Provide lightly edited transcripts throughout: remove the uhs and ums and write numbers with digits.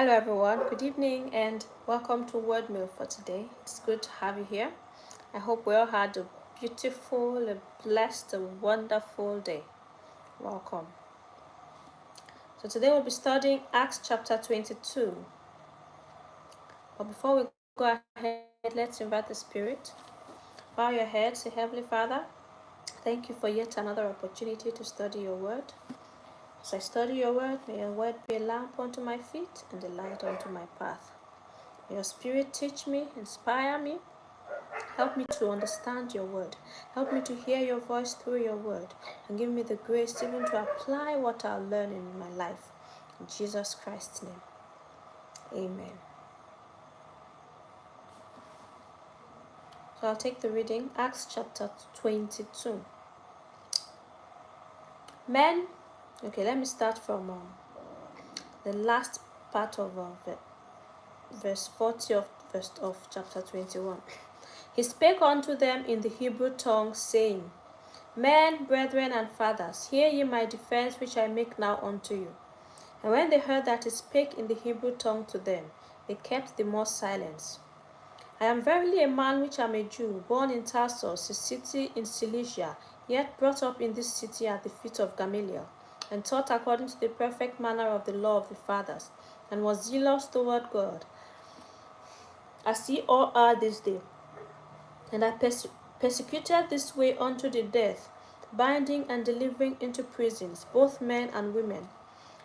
Hello, everyone. Good evening and welcome to Word Meal for today. It's good to have you here. I hope we all had a beautiful, a blessed, a wonderful day. Welcome. So, today we'll be studying Acts chapter 22. But before we go ahead, let's invite the Spirit. Bow your head, say, Heavenly Father, thank you for yet another opportunity to study your word. As I study your word, may your word be a lamp unto my feet and a light unto my path. May your Spirit teach me, inspire me. Help me to understand your word. Help me to hear your voice through your word. And give me the grace even to apply what I'll learn in my life. In Jesus Christ's name. Amen. So I'll take the reading. Acts chapter 22. Men, okay, let me start from the last part of verse 40 of chapter 21. He spake unto them in the Hebrew tongue, saying, Men, brethren, and fathers, hear ye my defense which I make now unto you. And when they heard that he spake in the Hebrew tongue to them, they kept the more silence. I am verily a man which am a Jew, born in Tarsus, a city in Cilicia, yet brought up in this city at the feet of Gamaliel, and taught according to the perfect manner of the law of the fathers, and was zealous toward God, as ye all are this day. And I persecuted this way unto the death, binding and delivering into prisons both men and women,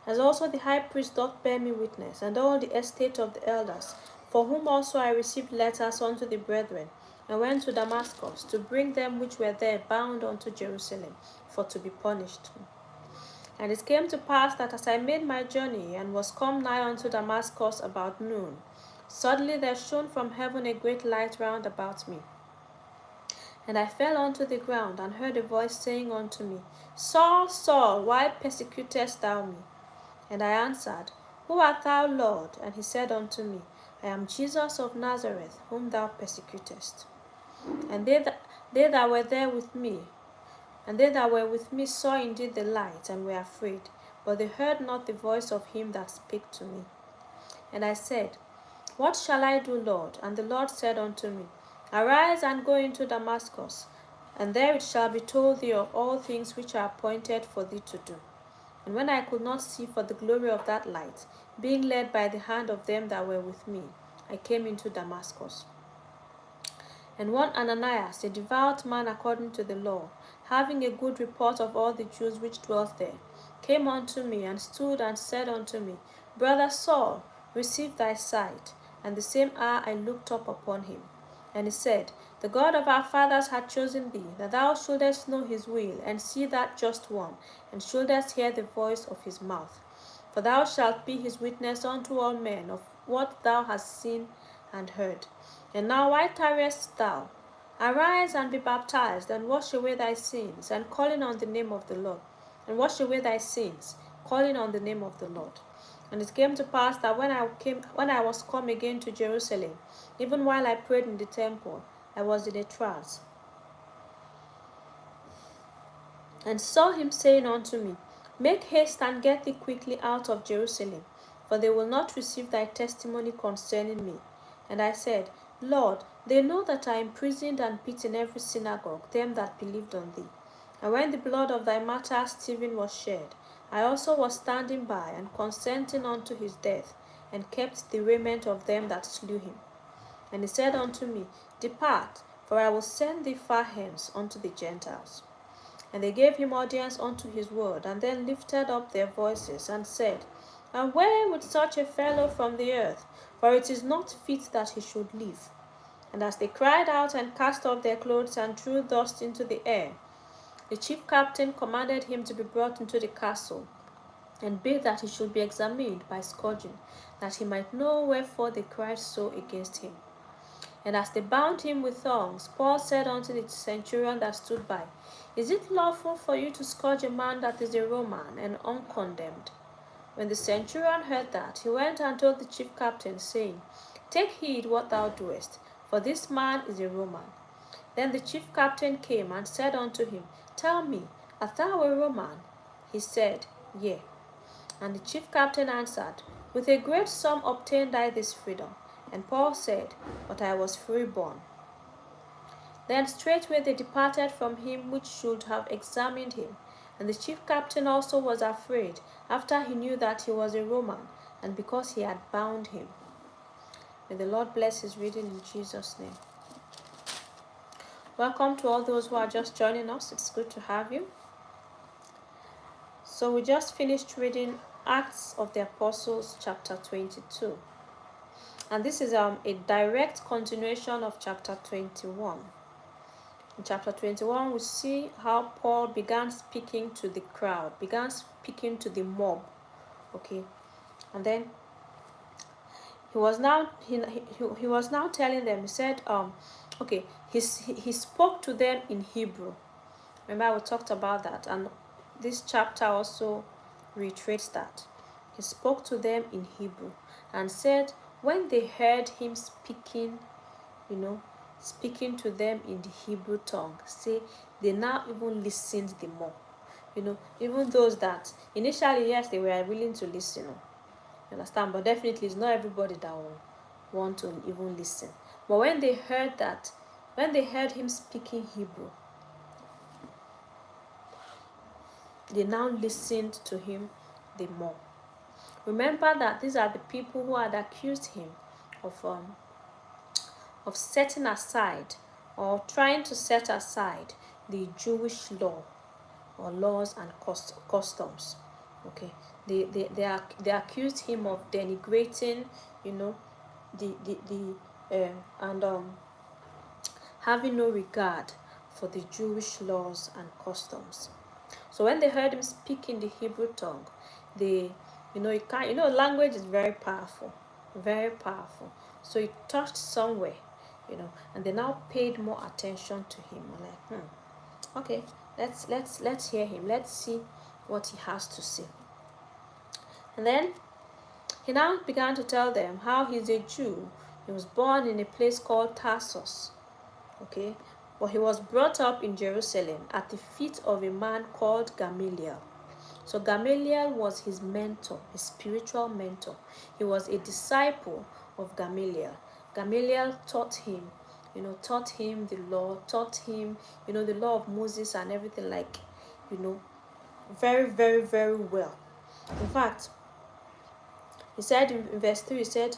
as also the high priest doth bear me witness, and all the estate of the elders, for whom also I received letters unto the brethren, and went to Damascus, to bring them which were there bound unto Jerusalem, for to be punished. And it came to pass that as I made my journey, and was come nigh unto Damascus about noon, suddenly there shone from heaven a great light round about me. And I fell unto the ground, and heard a voice saying unto me, Saul, Saul, why persecutest thou me? And I answered, Who art thou, Lord? And he said unto me, I am Jesus of Nazareth, whom thou persecutest. And they that were there with me, saw indeed the light, and were afraid, but they heard not the voice of him that spake to me. And I said, What shall I do, Lord? And the Lord said unto me, Arise and go into Damascus, and there it shall be told thee of all things which are appointed for thee to do. And when I could not see for the glory of that light, being led by the hand of them that were with me, I came into Damascus. And one Ananias, a devout man according to the law, having a good report of all the Jews which dwelt there, came unto me, and stood and said unto me, Brother Saul, receive thy sight. And the same hour I looked up upon him. And he said, The God of our fathers hath chosen thee, that thou shouldest know his will, and see that just one, and shouldest hear the voice of his mouth. For thou shalt be his witness unto all men of what thou hast seen and heard. And now why tarriest thou? Arise and be baptized, and wash away thy sins, and calling on the name of the Lord. And wash away thy sins, calling on the name of the Lord. And it came to pass that when I was come again to Jerusalem, even while I prayed in the temple, I was in a trance, and saw him saying unto me, Make haste and get thee quickly out of Jerusalem, for they will not receive thy testimony concerning me. And I said, Lord, they know that I imprisoned and beat in every synagogue them that believed on thee. And when the blood of thy martyr Stephen was shed, I also was standing by, and consenting unto his death, and kept the raiment of them that slew him. And he said unto me, Depart, for I will send thee far hence unto the Gentiles. And they gave him audience unto his word, and then lifted up their voices, and said, Away with such a fellow from the earth, for it is not fit that he should live. And as they cried out, and cast off their clothes, and threw dust into the air, the chief captain commanded him to be brought into the castle, and bid that he should be examined by scourging, that he might know wherefore they cried so against him. And as they bound him with thongs, Paul said unto the centurion that stood by, Is it lawful for you to scourge a man that is a Roman, and uncondemned? When the centurion heard that, he went and told the chief captain, saying, Take heed what thou doest, for this man is a Roman. Then the chief captain came and said unto him, Tell me, art thou a Roman? He said, Yea. And the chief captain answered, With a great sum obtained I this freedom. And Paul said, But I was freeborn. Then straightway they departed from him which should have examined him. And the chief captain also was afraid, after he knew that he was a Roman, and because he had bound him. May the Lord bless his reading in Jesus' name. Welcome to all those who are just joining us. It's good to have you. So we just finished reading Acts of the Apostles chapter 22. And this is a direct continuation of chapter 21. In chapter 21, we see how Paul began speaking to the crowd, began speaking to the mob. Okay. And then he was now telling them, he said, he spoke to them in Hebrew. Remember, we talked about that, and this chapter also reiterates that. He spoke to them in Hebrew and said, when they heard him speaking, speaking to them in the Hebrew tongue, say they now even listened the more. Even those that initially, yes, they were willing to listen. You understand? But definitely it's not everybody that will want to even listen. But when they heard him speaking Hebrew, they now listened to him the more. Remember that these are the people who had accused him of setting aside or trying to set aside the Jewish law or laws and customs. Okay, they accused him of denigrating, having no regard for the Jewish laws and customs. So when they heard him speak in the Hebrew tongue, language is very powerful, very powerful. So it touched somewhere, and they now paid more attention to him. Like, okay, let's hear him. Let's see what he has to say. And then he now began to tell them how he's a Jew. He was born in a place called Tarsus. Okay, but he was brought up in Jerusalem at the feet of a man called Gamaliel. So Gamaliel was his mentor, his spiritual mentor. He was a disciple of Gamaliel. Gamaliel taught him the law, taught him, the law of Moses and everything, very, very, very well. In fact, he said in verse 3, he said,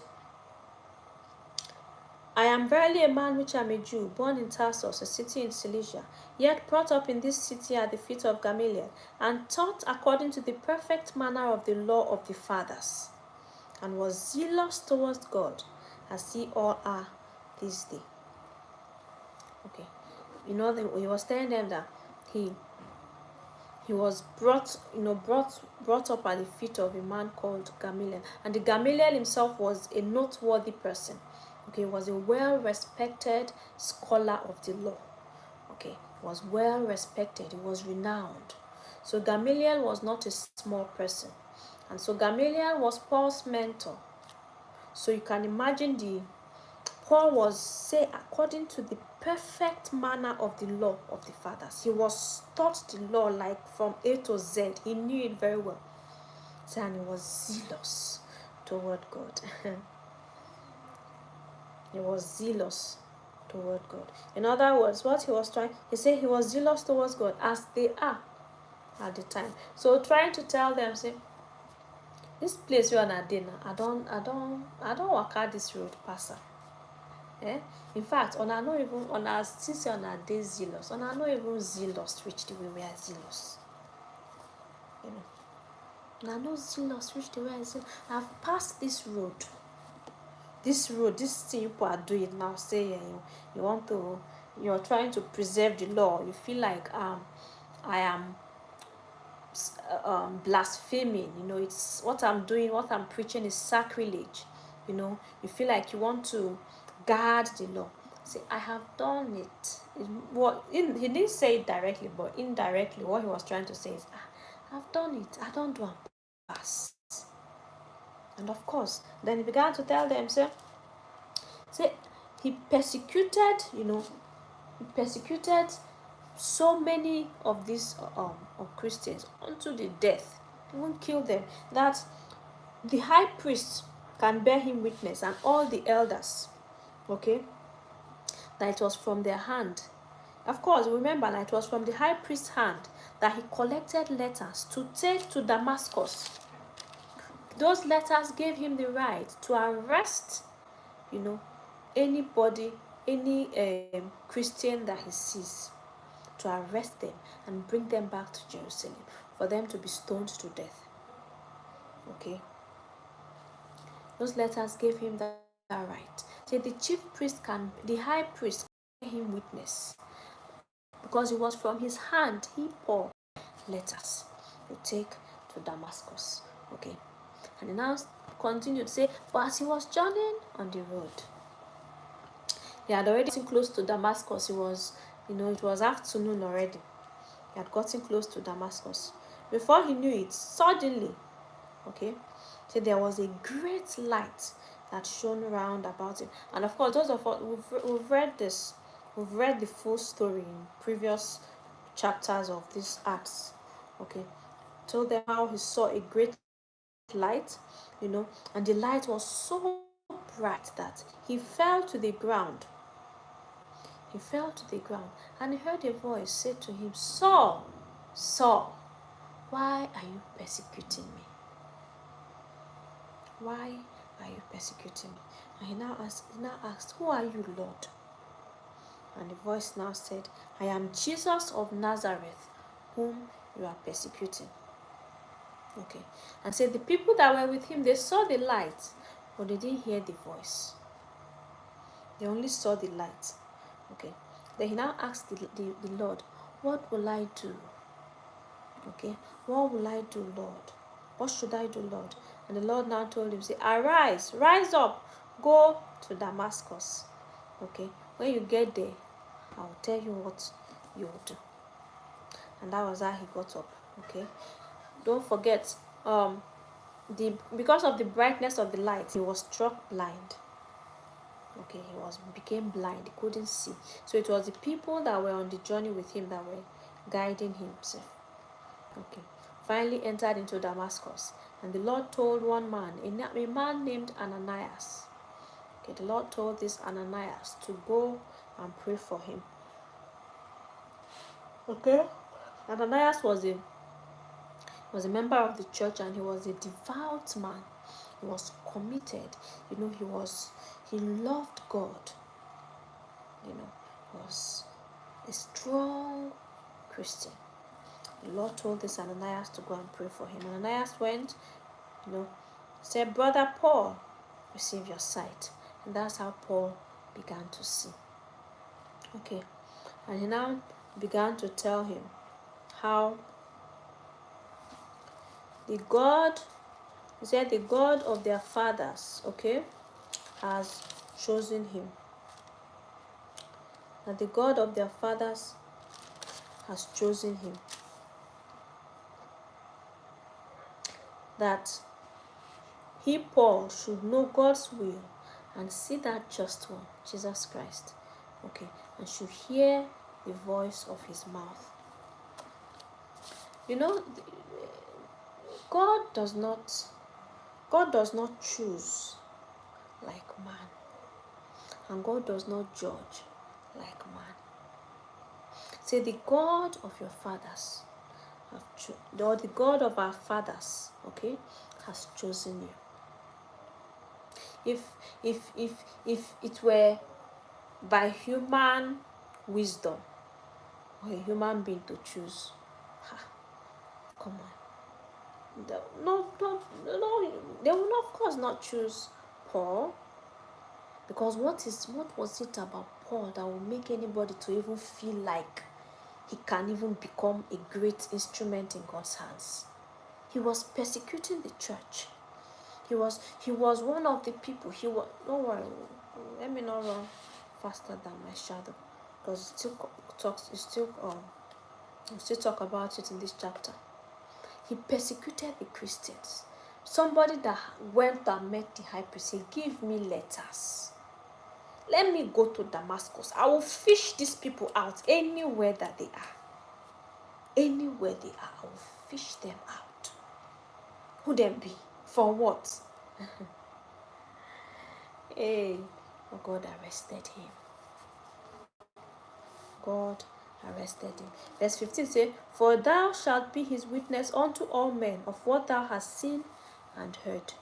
I am verily a man which am a Jew, born in Tarsus, a city in Cilicia, yet brought up in this city at the feet of Gamaliel, and taught according to the perfect manner of the law of the fathers, and was zealous towards God, as ye all are this day. Okay, he was telling them that he was brought up at the feet of a man called Gamaliel, and the Gamaliel himself was a noteworthy person. Okay, was a well-respected scholar of the law. Okay, was well-respected, he was renowned. So Gamaliel was not a small person. And so Gamaliel was Paul's mentor. So you can imagine Paul was, say, according to the perfect manner of the law of the fathers. He was taught the law like from A to Z. He knew it very well. So, and he was zealous toward God. He was zealous toward God. In other words, what he was trying, he said he was zealous towards God as they are at the time. So trying to tell them, say, this place you are at dinner, I don't walk out this road, pastor. In fact, on our not even on our since on our day zealous, on our not even zealous reach the way we are zealous. On our not zealous reach the way I zealous. I've passed this road, this thing you people are doing now, say you're trying to preserve the law. You feel like I am blaspheming. It's what I'm doing, what I'm preaching is sacrilege. You feel like you want to guard the law. Say, I have done it. He didn't say it directly, but indirectly, what he was trying to say is, I've done it. I don't do and pass. And of course, then he began to tell them, say he persecuted, so many of these of Christians unto the death. even kill them, that the high priest can bear him witness and all the elders, okay, that it was from their hand. Of course, remember that it was from the high priest's hand that he collected letters to take to Damascus. Those letters gave him the right to arrest, anybody, any Christian that he sees, to arrest them and bring them back to Jerusalem for them to be stoned to death. Okay? Those letters gave him that right. So the the high priest can bear him witness, because it was from his hand he poured letters to take to Damascus. Okay? And he now continued to say, but as he was journeying on the road, he had already gotten close to Damascus. It was afternoon already. He had gotten close to Damascus. Before he knew it, suddenly, okay, so there was a great light that shone round about him. And of course, those of us, we've read this. We've read the full story in previous chapters of this Acts. Okay, told them how he saw a great light, and the light was so bright that he fell to the ground. He fell to the ground, and he heard a voice say to him, Saul, Saul, why are you persecuting me? Why are you persecuting me? And he now asked, who are you, Lord? And the voice now said, I am Jesus of Nazareth, whom you are persecuting. Okay. And said the people that were with him, they saw the light, but they didn't hear the voice. They only saw the light. Okay. Then he now asked the Lord, what will I do? Okay. What will I do, Lord? What should I do, Lord? And the Lord now told him, say, arise, rise up, go to Damascus. Okay. When you get there, I'll tell you what you'll do. And that was how he got up. Okay. Don't forget, because of the brightness of the light, he was struck blind. Okay, became blind. He couldn't see. So it was the people that were on the journey with him that were guiding himself. Okay. Finally entered into Damascus, and the Lord told one man, a man named Ananias. Okay, the Lord told this Ananias to go and pray for him. Okay. Ananias was a member of the church, and he was a devout man. He was committed. He loved God. He was a strong Christian. The Lord told this Ananias to go and pray for him. Ananias went, said, Brother Paul, receive your sight. And that's how Paul began to see. Okay. And he now began to tell him how the God of their fathers, okay, has chosen him. That the God of their fathers has chosen him. That he, Paul, should know God's will and see that just one, Jesus Christ, okay, and should hear the voice of his mouth. God does not choose like man, and God does not judge like man. Say the God of your fathers, or the God of our fathers, okay, has chosen you. If it were by human wisdom or a human being to choose, come on. No, they will not, of course, not choose Paul, because what was it about Paul that will make anybody to even feel like he can even become a great instrument in God's hands? He was persecuting the church. He was one of the people. Don't worry, let me not run faster than my shadow, because we'll still talk about it in this chapter. He persecuted the Christians. Somebody that went and met the high priest said, give me letters. Let me go to Damascus. I will fish these people out anywhere that they are. Anywhere they are, I will fish them out. Who them be? For what? Hey, but God arrested him. God arrested him. Verse 15 says, For thou shalt be his witness unto all men of what thou hast seen and heard.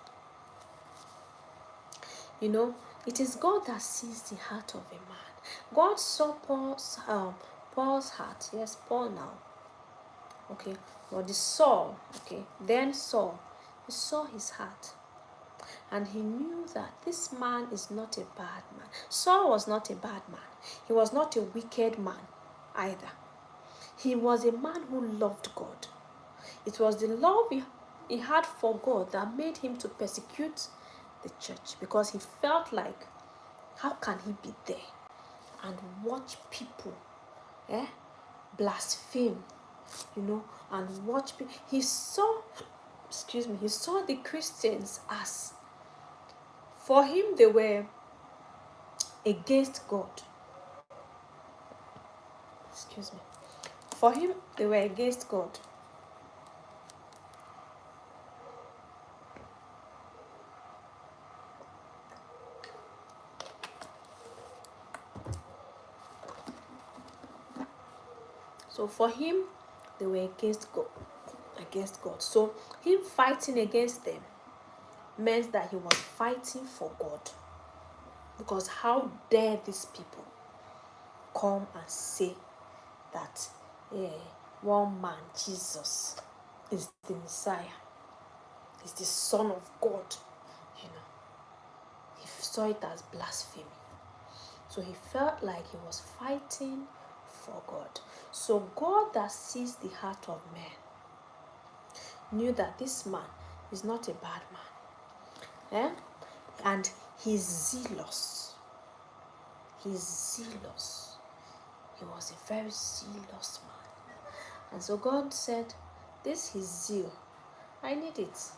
You know, it is God that sees the heart of a man. God saw Paul's heart. Yes, Paul now. Okay, but the Saul, okay, then Saul, he saw his heart. And he knew that this man is not a bad man. Saul was not a bad man. He was not a wicked man either. He was a man who loved God. It was the love he had for God that made him to persecute the church, because he felt like, how can he be there and watch people blaspheme, and watch people. He saw the Christians as, for him, they were against God. For him, they were against God. So for him, they were against God. So him fighting against them meant that he was fighting for God. Because how dare these people come and say that one man, Jesus, is the Messiah, is the Son of God. He saw it as blasphemy. So he felt like he was fighting for God. So God that sees the heart of man knew that this man is not a bad man. And he's zealous. He's zealous. He was a very zealous man. And so God said, this is zeal. I need it.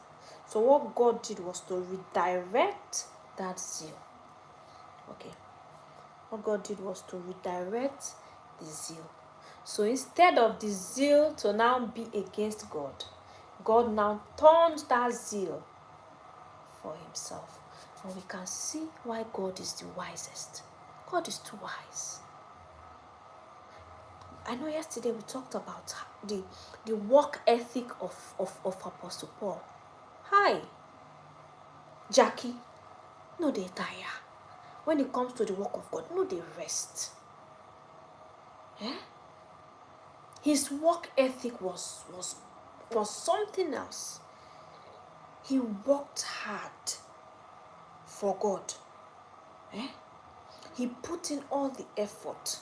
So what God did was to redirect that zeal. Okay. What God did was to redirect the zeal. So instead of the zeal to now be against God, God now turned that zeal for himself. And we can see why God is the wisest. God is too wise. I know yesterday we talked about the work ethic of Apostle Paul. Hi, Jackie, no they tire. When it comes to the work of God, no they rest. His work ethic was something else. He worked hard for God. He put in all the effort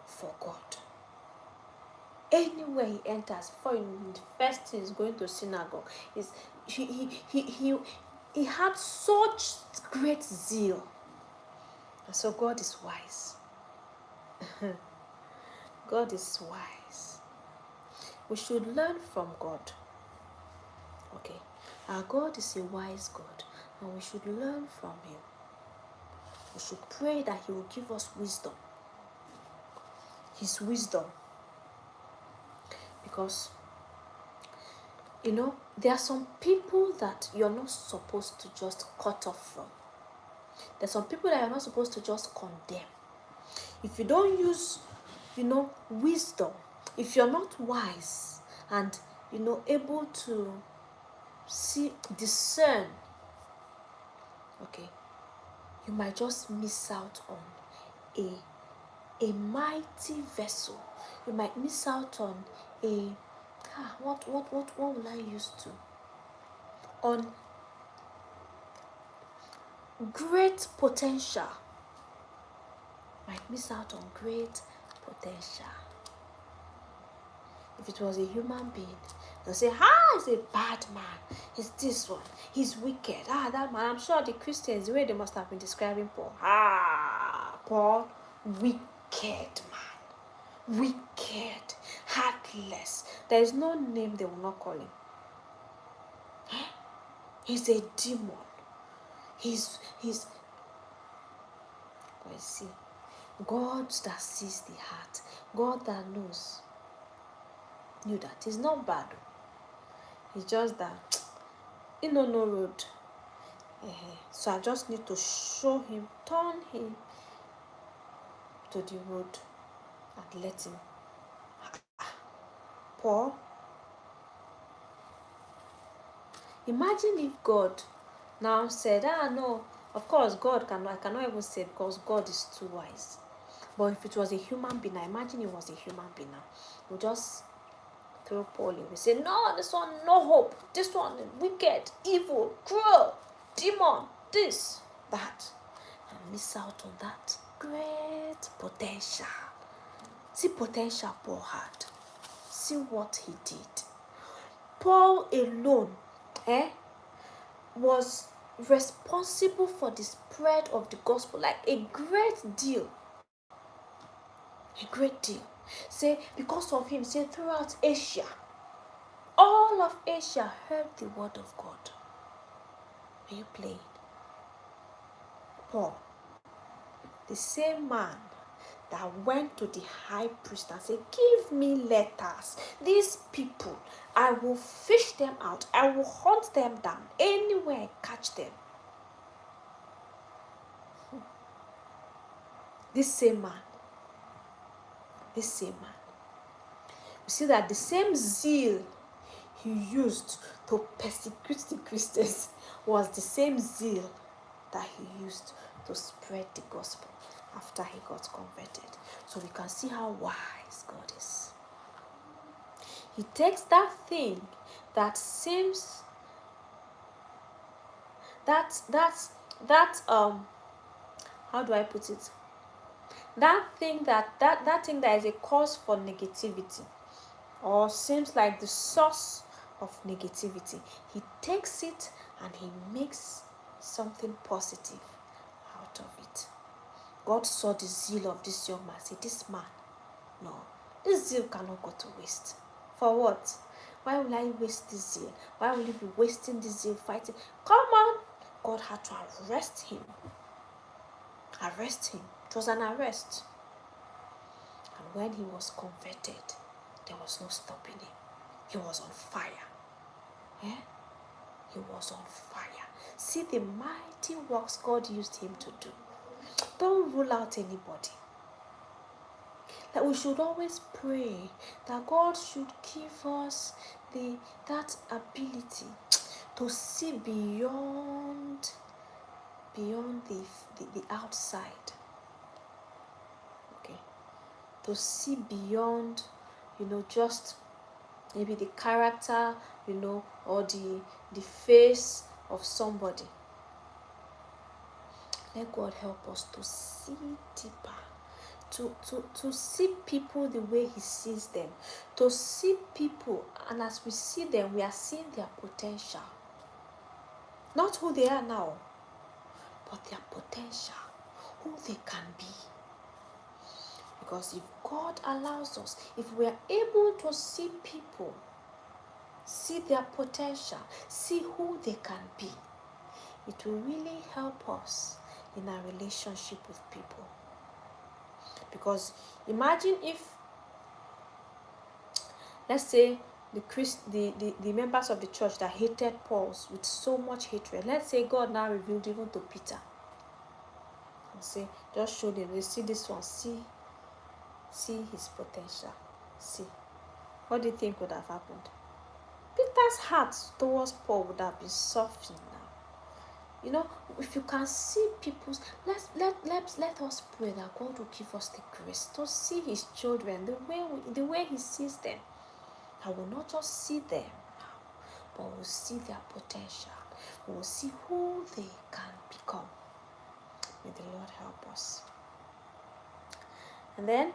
for God. Anywhere he enters, the first thing is going to synagogue. He had such great zeal. And so God is wise. God is wise. We should learn from God. Okay. Our God is a wise God, and we should learn from him. We should pray that he will give us wisdom. His wisdom. Because, there are some people that you're not supposed to just cut off from. There's some people that you're not supposed to just condemn. If you don't use, wisdom, if you're not wise and, able to discern, okay, you might just miss out on a mighty vessel. You might miss out on what will I use to? On great potential. Might miss out on great potential. If it was a human being, they'll say, he's a bad man. He's this one. He's wicked. That man. I'm sure the Christians, the way they must have been describing Paul. Paul, wicked man. Wicked. Heartless. There is no name they will not call him. He's a demon. But see, God that sees the heart, God that knew that he's not bad. It's just that he no road. So I just need to show him, turn him to the road and let him. Paul, imagine if God now said, no, of course I cannot even say, because God is too wise. But if it was a human being, I imagine it was a human being now, we just throw Paul in. We say, no, this one, no hope. This one, wicked, evil, cruel, demon, this, that. And miss out on that great potential. See potential Paul had. See what he did. Paul alone was responsible for the spread of the gospel, like a great deal. A great deal. Say, because of him, say, throughout Asia, all of Asia heard the word of God. Are you playing? Paul, the same man that went to the high priest and said, give me letters. These people, I will fish them out. I will hunt them down anywhere I catch them. This same man. You see that the same zeal he used to persecute the Christians was the same zeal that he used to spread the gospel after he got converted. So we can see how wise God is. He takes that thing that seems how do I put it? That thing that is a cause for negativity, or seems like the source of negativity, he takes it and he makes something positive out of it. God saw the zeal of this young man. Say, this man, no, this zeal cannot go to waste. For what? Why will I waste this zeal? Why will you be wasting this zeal fighting? Come on. God had to arrest him. It was an arrest. And when he was converted, there was no stopping him. He was on fire. He was on fire. See the mighty works God used him to do. Don't rule out anybody. That we should always pray that God should give us that ability to see beyond the outside. Okay. To see beyond, just maybe the character, or the face of somebody. Let God help us to see deeper, to see people the way he sees them, to see people, and as we see them, we are seeing their potential. Not who they are now, but their potential, who they can be. Because if God allows us, if we are able to see people, see their potential, see who they can be, it will really help us in our relationship with people. Because imagine if, let's say, the members of the church that hated Paul with so much hatred, let's say God now revealed even to Peter and say, just show them, they see this one, see his potential. See, what do you think would have happened? Peter's heart towards Paul would have been softened now. If you can see people's, let us pray that God will give us the grace to see his children the way he sees them. I will not just see them now, but we'll see their potential. We will see who they can become. May the Lord help us. And then,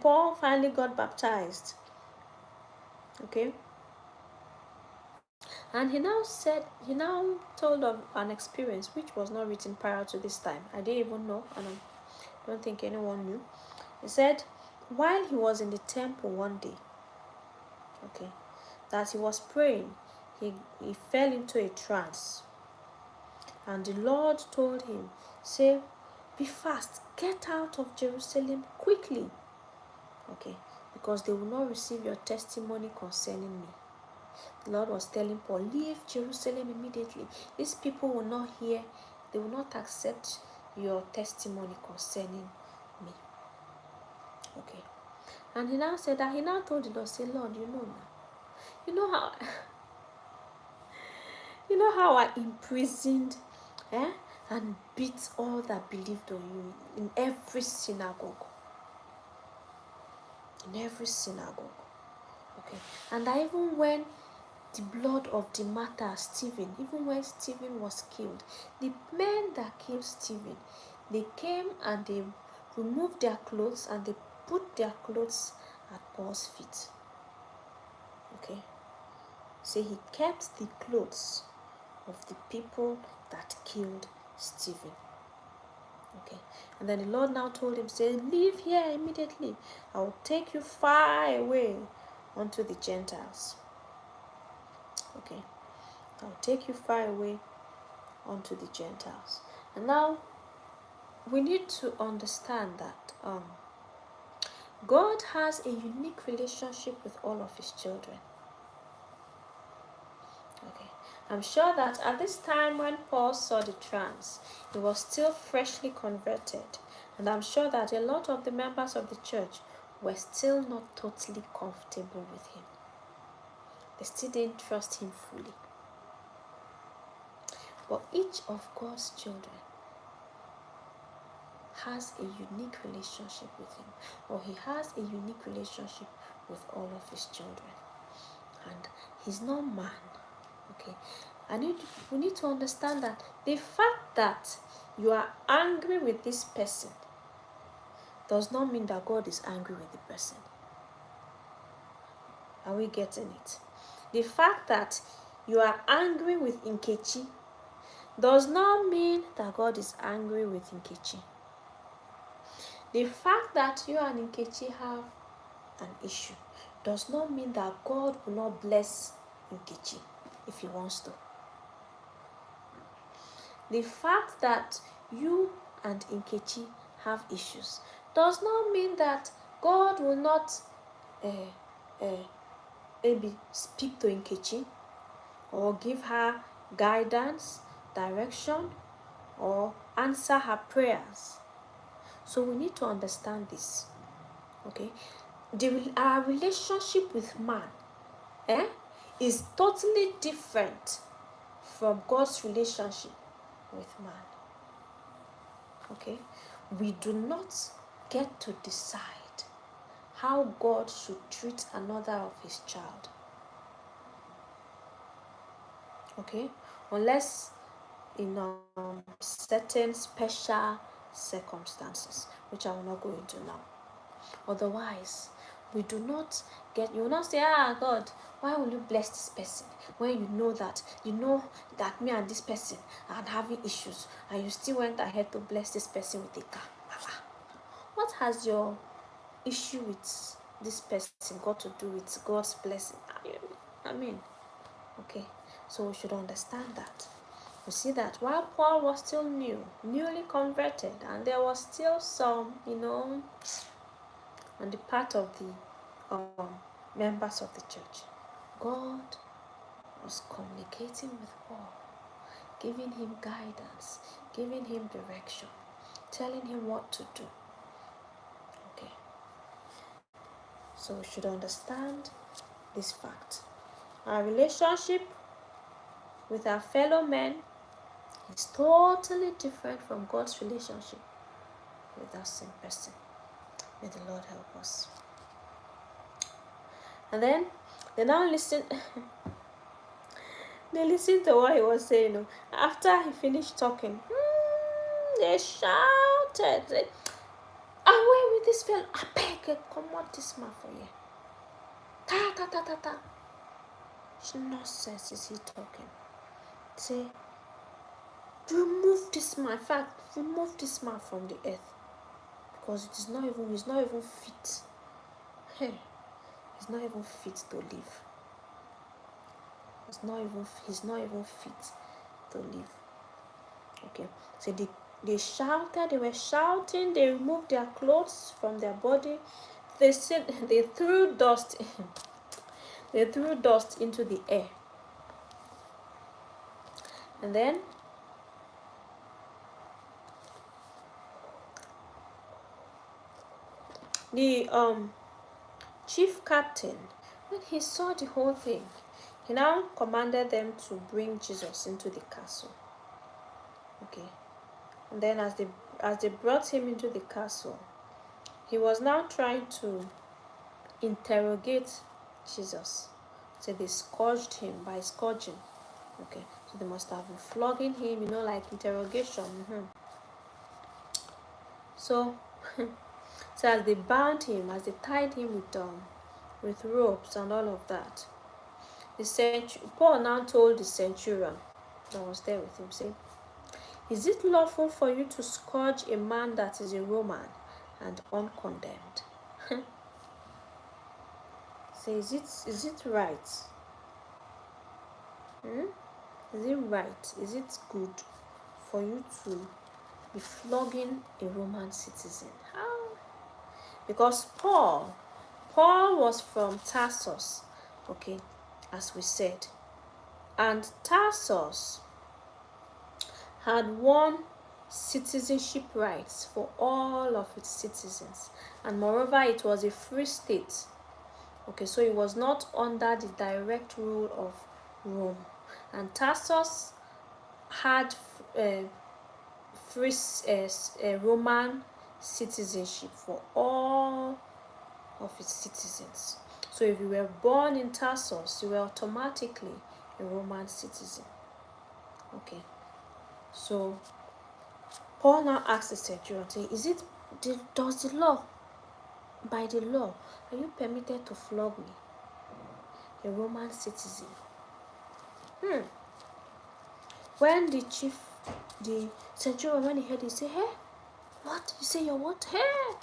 Paul finally got baptized. Okay. And he now told of an experience which was not written prior to this time. I didn't even know, and I don't think anyone knew. He said, while he was in the temple one day, okay, that he was praying, he fell into a trance. And the Lord told him, say, be fast, get out of Jerusalem quickly. Okay, because they will not receive your testimony concerning me. The Lord was telling Paul, leave Jerusalem immediately. These people will not hear, they will not accept your testimony concerning me. Okay. And he now said that, he now told the Lord, say, Lord, you know now. You know how you know how I imprisoned and beat all that believed on you in every synagogue. In every synagogue. Okay. And that even when the blood of the martyr Stephen, even when Stephen was killed, the men that killed Stephen, they came and they removed their clothes and they put their clothes at Paul's feet. Okay. So he kept the clothes of the people that killed Stephen. Okay. And then the Lord now told him, say, leave here immediately. I will take you far away unto the Gentiles. Okay. I'll take you far away unto the Gentiles. And now we need to understand that God has a unique relationship with all of his children. Okay. I'm sure that at this time when Paul saw the trance, he was still freshly converted. And I'm sure that a lot of the members of the church were still not totally comfortable with him. They still didn't trust him fully. But each of God's children has a unique relationship with him, or he has a unique relationship with all of his children. And he's not man. Okay. We need to understand that the fact that you are angry with this person does not mean that God is angry with the person. Are we getting it? The fact that you are angry with Nkechi does not mean that God is angry with Nkechi. The fact that you and Nkechi have an issue does not mean that God will not bless Nkechi if he wants to. The fact that you and Nkechi have issues does not mean that God will not maybe speak to Nkechi or give her guidance, direction, or answer her prayers. So we need to understand this. Okay? Our relationship with man is totally different from God's relationship with man. Okay? We do not get to decide how God should treat another of his child. Okay? Unless in certain special circumstances, which I will not go into now. Otherwise, we do not you will not say, God, why will you bless this person when you know that me and this person are having issues and you still went ahead to bless this person with a car? What has your issue with this person got to do with God's blessing? I mean, okay, so we should understand that. We see that while Paul was still newly converted, and there was still some, on the part of the members of the church, God was communicating with Paul, giving him guidance, giving him direction, telling him what to do. Okay. So we should understand this fact. Our relationship with our fellow men is totally different from God's relationship with that same person. May the Lord help us. And then they now listen. They listened to what he was saying. After he finished talking, they shouted, away with this fellow. I beg, come on, this man for you. Ta. What nonsense is he talking? Say, remove this man. In fact, remove this man from the earth. Because he's not even fit. Hey, he's not even fit to live. He's not even fit to live. Okay. So they shouted, they were shouting, they removed their clothes from their body, they threw dust they threw dust into the air. And then the chief captain, when he saw the whole thing, he now commanded them to bring Jesus into the castle. Okay. And then as they brought him into the castle, he was now trying to interrogate Jesus. So they scourged him by scourging. Okay. So they must have been flogging him, like interrogation. So so as they bound him, as they tied him with ropes and all of that, Paul now told the centurion that was there with him, saying, "Is it lawful for you to scourge a man that is a Roman and uncondemned?" So is it right? Is it right? Is it good for you to be flogging a Roman citizen? How? Because Paul was from Tarsus, okay, as we said. And Tarsus had won citizenship rights for all of its citizens. And moreover, it was a free state. Okay, so it was not under the direct rule of Rome. And Tarsus had free Roman citizenship for all of its citizens. So if you were born in Tarsus, you were automatically a Roman citizen. Okay. So Paul now asks the centurion, does the law, by the law, are you permitted to flog me, a Roman citizen? When the centurion, when he heard it, he said, "Hey, what? You say you're what? Hey!"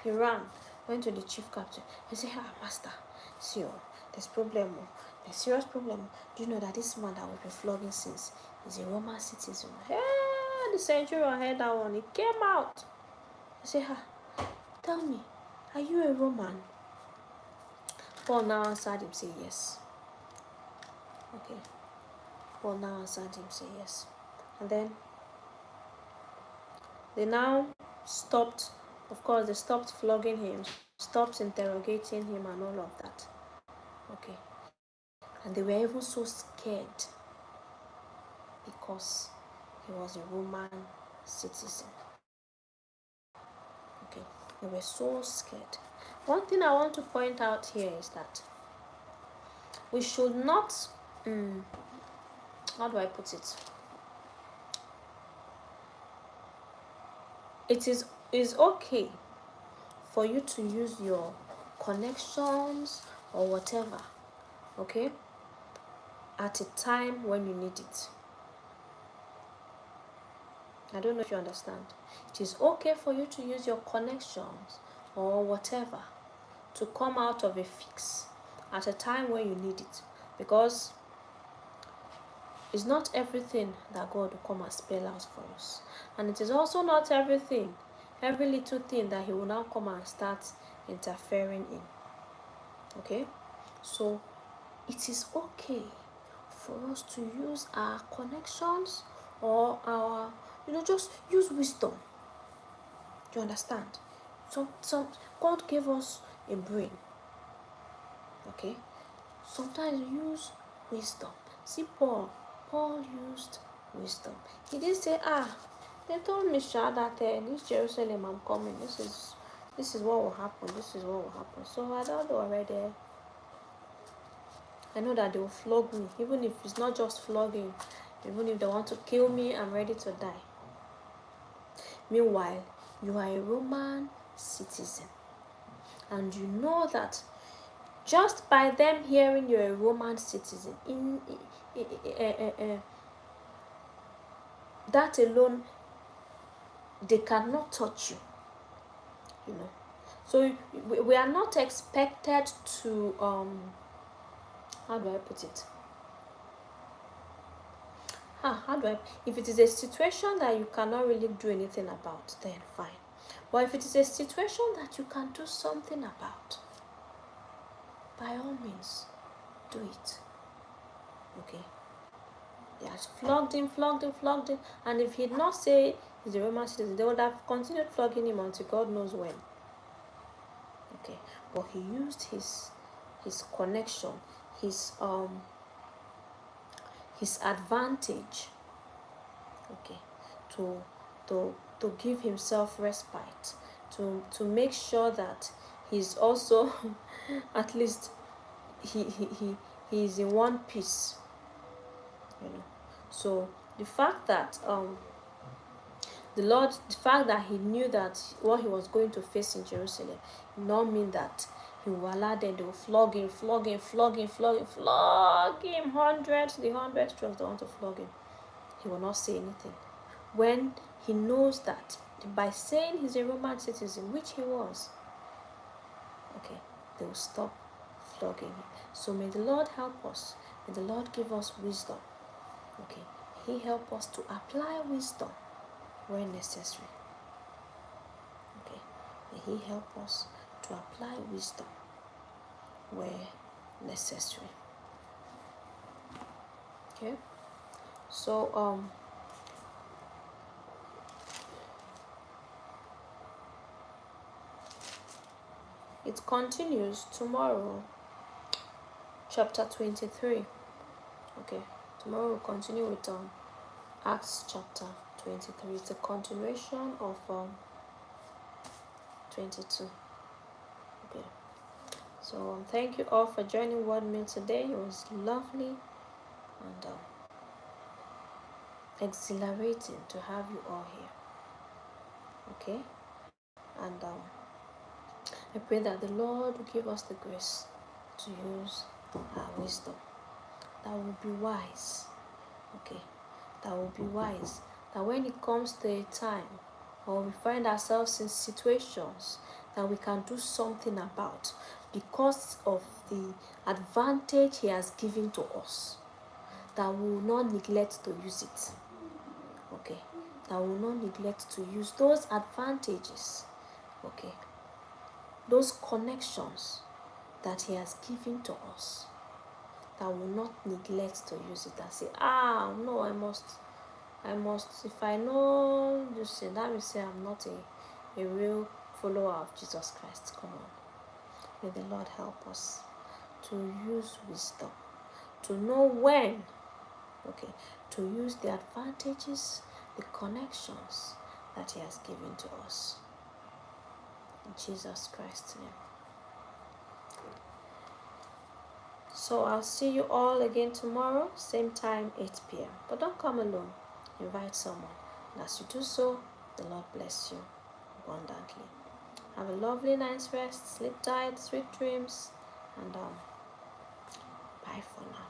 He ran, went to the chief captain, and said, "Master, see, there's problem. There's serious problem. Do you know that this man that we've been flogging since is a Roman citizen?" Hey, the centurion heard that one. He came out. He said, "Tell me, are you a Roman?" Paul now answered him, say yes. Okay. Paul now answered him, say yes. And then they now stopped. Of course, they stopped flogging him, stopped interrogating him and all of that. Okay. And they were even so scared because he was a Roman citizen. Okay. They were so scared. One thing I want to point out here is that we should not, how do I put it? It is okay for you to use your connections or whatever, okay, at a time when you need it. I don't know if you understand. It is okay for you to use your connections or whatever to come out of a fix at a time when you need it, because it's not everything that God will come and spell out for us, and it is also not every little thing that he will now come and start interfering in. Okay, so it is okay for us to use our connections or our, just use wisdom. Do you understand? So God gave us a brain. Okay, sometimes use wisdom. See, Paul used wisdom. He didn't say, they told me, that this Jerusalem I'm coming, this is what will happen, so I don't know already. I know that they will flog me, even if it's not just flogging, even if they want to kill me, I'm ready to die. Meanwhile, you are a Roman citizen, and you know that just by them hearing you're a Roman citizen, that alone, they cannot touch you. So we are not expected to how do I put it? If it is a situation that you cannot really do anything about, then fine. But if it is a situation that you can do something about, by all means, do it. Okay. He has flogged him, and if he did not say he's a Roman citizen, they would have continued flogging him until God knows when. Okay. But he used his connection, his advantage, okay, to give himself respite, to make sure that he's also at least he is in one piece, you know. So the fact that the fact that he knew that what he was going to face in Jerusalem did not mean that he will allow them. They will flog him, hundreds, the hundreds just don't want to flog him. He will not say anything. When he knows that by saying he's a Roman citizen, which he was, okay, they will stop flogging him. So may the Lord help us. May the Lord give us wisdom. Okay, He help us to apply wisdom where necessary. Okay, may He help us to apply wisdom where necessary. Okay, so it continues tomorrow, chapter 23. Okay, tomorrow we'll continue with Acts chapter 23. It's a continuation of 22. Okay, so thank you all for joining Word Meal today. It was lovely and exhilarating to have you all here. Okay, and I pray that the Lord will give us the grace to use our wisdom, that will be wise. Okay, that will be wise, that when it comes to a time or we find ourselves in situations that we can do something about because of the advantage He has given to us, that we will not neglect to use it. Okay, that we will not neglect to use those advantages, okay, those connections that He has given to us, that will not neglect to use it and say, no, I must, if I know this, that will say I'm not a real follower of Jesus Christ. Come on. May the Lord help us to use wisdom, to know when, okay, to use the advantages, the connections that He has given to us. In Jesus Christ's name. So I'll see you all again tomorrow, same time, 8 p.m. But don't come alone. Invite someone. And as you do so, the Lord bless you abundantly. Have a lovely night's rest. Sleep tight, sweet dreams. And bye for now.